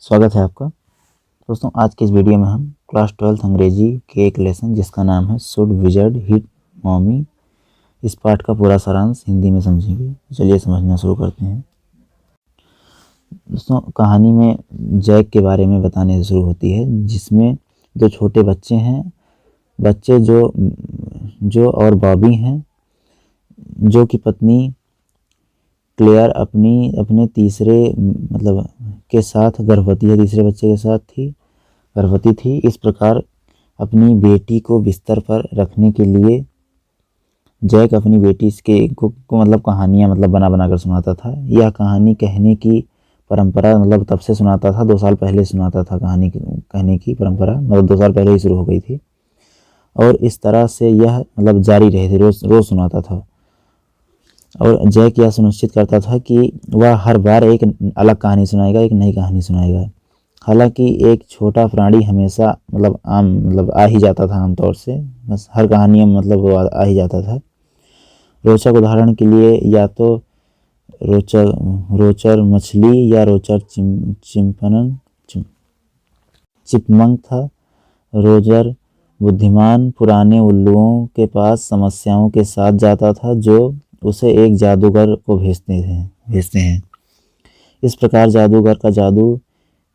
स्वागत है आपका। दोस्तों, आज के इस वीडियो में हम क्लास 12th अंग्रेजी के एक लेसन जिसका नाम है शुड विजर्ड हिट मॉमी, इस पाठ का पूरा सारांश हिंदी में समझेंगे। चलिए समझना शुरू करते हैं। दोस्तों, कहानी में जैक के बारे में बताने से शुरू होती है, जिसमें दो छोटे बच्चे हैं, बच्चे जो और बॉबी हैं, जो की पत्नी क्लेयर अपने तीसरे के साथ गर्भवती है, तीसरे बच्चे के साथ गर्भवती थी। इस प्रकार अपनी बेटी को बिस्तर पर रखने के लिए जैक अपनी बेटी को कहानियाँ बना कर सुनाता था। यह कहानी कहने की परंपरा तब से सुनाता था, 2 साल पहले सुनाता था। कहानी कहने की परंपरा 2 साल पहले ही शुरू हो गई थी और इस तरह से यह जारी रही थी, रोज़ सुनाता था। और जैक यह सुनिश्चित करता था कि वह हर बार एक अलग कहानी सुनाएगा, एक नई कहानी सुनाएगा। हालांकि एक छोटा प्राणी हमेशा आ ही जाता था, आमतौर से बस हर कहानी में वो आ ही जाता था। रोचक उदाहरण के लिए या तो रोचर मछली या रोचर चिपमंक था। रोजर बुद्धिमान पुराने उल्लुओं के पास समस्याओं के साथ जाता था, जो उसे एक जादूगर को भेजते हैं। इस प्रकार जादूगर का जादू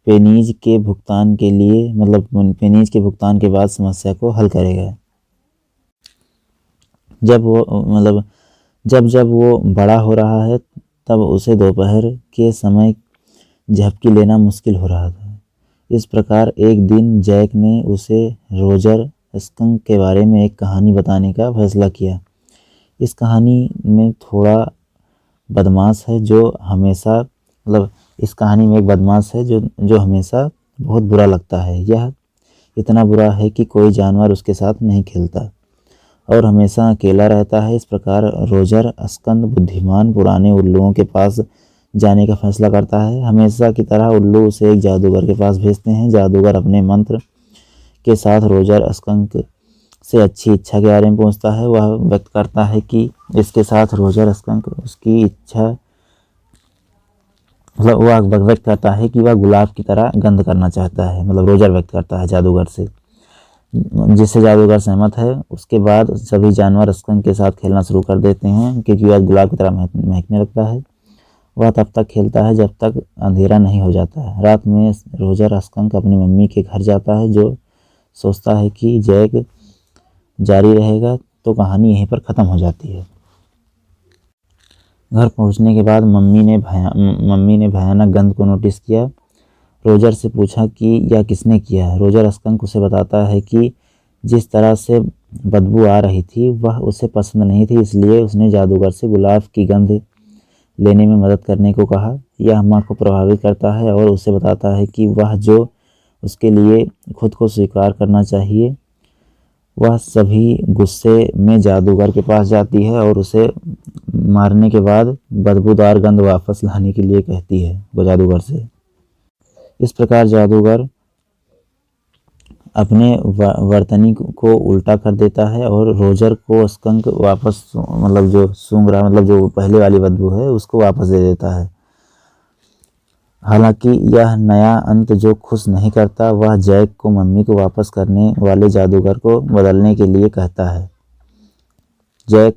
पेनीज के भुगतान के बाद समस्या को हल करेगा। जब वो बड़ा हो रहा है, तब उसे दोपहर के समय झपकी लेना मुश्किल हो रहा था। इस प्रकार एक दिन जैक ने उसे रोजर स्कंक के बारे में एक कहानी बताने का फैसला किया। इस कहानी में थोड़ा बदमाश है जो हमेशा इस कहानी में एक बदमाश है जो हमेशा बहुत बुरा लगता है। यह इतना बुरा है कि कोई जानवर उसके साथ नहीं खेलता और हमेशा अकेला रहता है। इस प्रकार रोजर स्कंद बुद्धिमान पुराने उल्लुओं के पास जाने का फैसला करता है। हमेशा की तरह उल्लू उसे एक जादूगर के पास भेजते हैं। जादूगर अपने मंत्र के साथ रोजर स्कंक से अच्छी इच्छा के बारे में पूछता है। वह व्यक्त करता है कि इसके साथ रोजर स्कंक उसकी इच्छा वह व्यक्त करता है कि वह गुलाब की तरह गंध करना चाहता है। रोजर व्यक्त करता है जादूगर से, जिससे जादूगर सहमत है। उसके बाद सभी जानवर स्कंक के साथ खेलना शुरू कर देते हैं, क्योंकि वह गुलाब की तरह महकने लगता है। वह तब तक खेलता है जब तक अंधेरा नहीं हो जाता है। रात में रोजर स्कंक अपनी मम्मी के घर जाता है, जो सोचता है कि जैक जारी रहेगा तो कहानी यहीं पर ख़त्म हो जाती है। घर पहुंचने के बाद मम्मी ने भयानक गंध को नोटिस किया। रोजर से पूछा कि यह किसने किया है। रोजर स्कंक उसे बताता है कि जिस तरह से बदबू आ रही थी वह उसे पसंद नहीं थी, इसलिए उसने जादूगर से गुलाब की गंध लेने में मदद करने को कहा। यह माँ को प्रभावित करता है और उसे बताता है कि वह जो उसके लिए खुद को स्वीकार करना चाहिए। वह सभी गुस्से में जादूगर के पास जाती है और उसे मारने के बाद बदबूदार गंध वापस लाने के लिए कहती है वो जादूगर से। इस प्रकार जादूगर अपने वर्तनी को उल्टा कर देता है और रोजर को स्कंक वापस जो सूंघ रहा जो पहले वाली बदबू है उसको वापस दे देता है। हालांकि यह नया अंत जो खुश नहीं करता, वह जैक को मम्मी को वापस करने वाले जादूगर को बदलने के लिए कहता है। जैक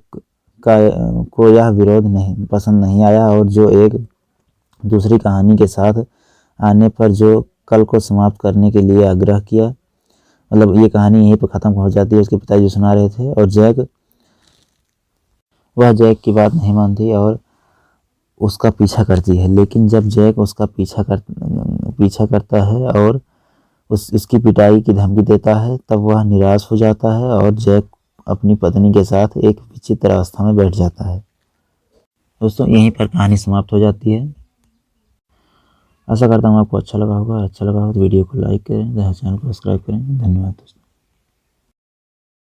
को यह विरोध पसंद नहीं आया और जो एक दूसरी कहानी के साथ आने पर जो कल को समाप्त करने के लिए आग्रह किया। ये कहानी यहीं पर ख़त्म हो जाती है। उसके पिताजी सुना रहे थे और जैक की बात नहीं मानती और उसका पीछा करती है। लेकिन जब जैक उसका पीछा करता है और उसकी पिटाई की धमकी देता है, तब वह निराश हो जाता है और जैक अपनी पत्नी के साथ एक विचित्र अवस्था में बैठ जाता है। दोस्तों, यहीं पर कहानी समाप्त हो जाती है। आशा करता हूँ आपको अच्छा लगा होगा। अच्छा लगा हो तो वीडियो को लाइक करें, चैनल को सब्सक्राइब करें। धन्यवाद दोस्तों।